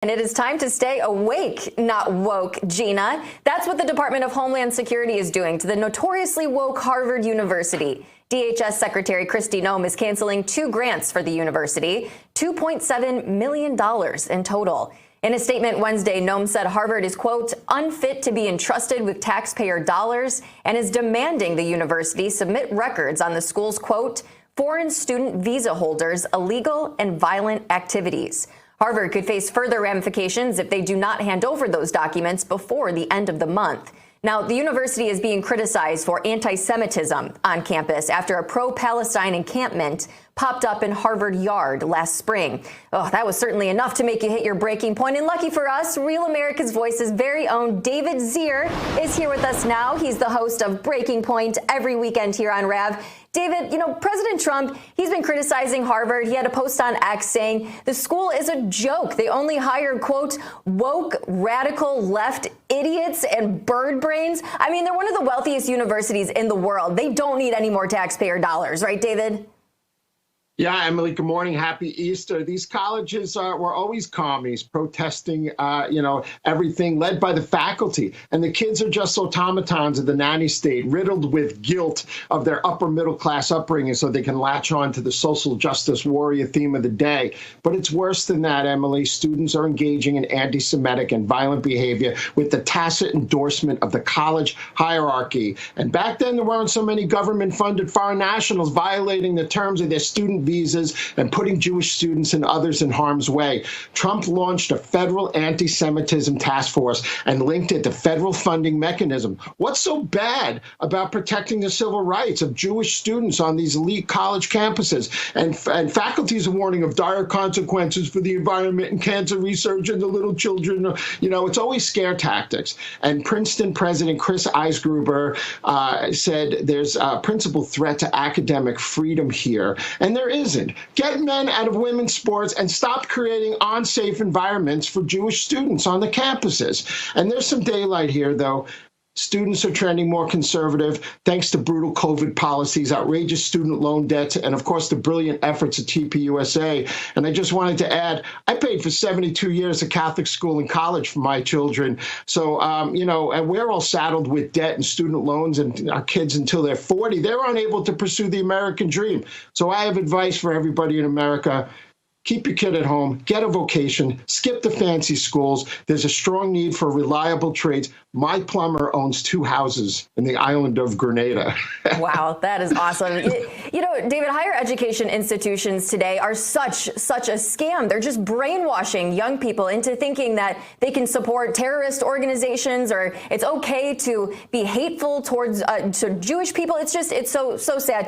And it is time to stay awake, not woke, Gina. That's what the Department of Homeland Security is doing to the notoriously woke Harvard University. DHS Secretary Kristi Noem is canceling 2 grants for the university, $2.7 million in total. In a statement Wednesday, Noem said Harvard is, quote, unfit to be entrusted with taxpayer dollars and is demanding the university submit records on the school's, quote, foreign student visa holders' illegal and violent activities. Harvard could face further ramifications if they do not hand over those documents before the end of the month. Now, the university is being criticized for anti-Semitism on campus after a pro-Palestine encampment popped up in Harvard Yard last spring. Oh, that was certainly enough to make you hit your breaking point. And lucky for us, Real America's Voice's very own David Zier is here with us now. He's the host of Breaking Point every weekend here on RAV. David, President Trump, he's been criticizing Harvard. He had a post on X saying the school is a joke. They only hire, quote, woke, radical left idiots and bird brains. I mean, they're one of the wealthiest universities in the world. They don't need any more taxpayer dollars, right, David? Yeah, Emily, good morning. Happy Easter. These colleges were always commies, protesting, everything, led by the faculty. And the kids are just automatons of the nanny state, riddled with guilt of their upper middle class upbringing so they can latch on to the social justice warrior theme of the day. But it's worse than that, Emily. Students are engaging in anti-Semitic and violent behavior with the tacit endorsement of the college hierarchy. And back then, there weren't so many government-funded foreign nationals violating the terms of their student visas and putting Jewish students and others in harm's way. Trump launched a federal anti-Semitism task force and linked it to federal funding mechanism. What's so bad about protecting the civil rights of Jewish students on these elite college campuses? And faculty's a warning of dire consequences for the environment and cancer research and the little children. It's always scare tactics. And Princeton President Chris Eisgruber said there's a principal threat to academic freedom here. And there isn't. Get men out of women's sports and stop creating unsafe environments for Jewish students on the campuses. And there's some daylight here, though. Students are trending more conservative thanks to brutal COVID policies, outrageous student loan debts, and, of course, the brilliant efforts of TPUSA. And I just wanted to add, I paid for 72 years of Catholic school and college for my children. So, and we're all saddled with debt and student loans, and our kids, until they're 40, they're unable to pursue the American dream. So I have advice for everybody in America. Keep your kid at home, get a vocation, skip the fancy schools. There's a strong need for reliable trades. My plumber owns 2 houses in the island of Grenada. Wow, that is awesome. David, higher education institutions today are such a scam. They're just brainwashing young people into thinking that they can support terrorist organizations, or it's okay to be hateful towards to Jewish people. It's so sad to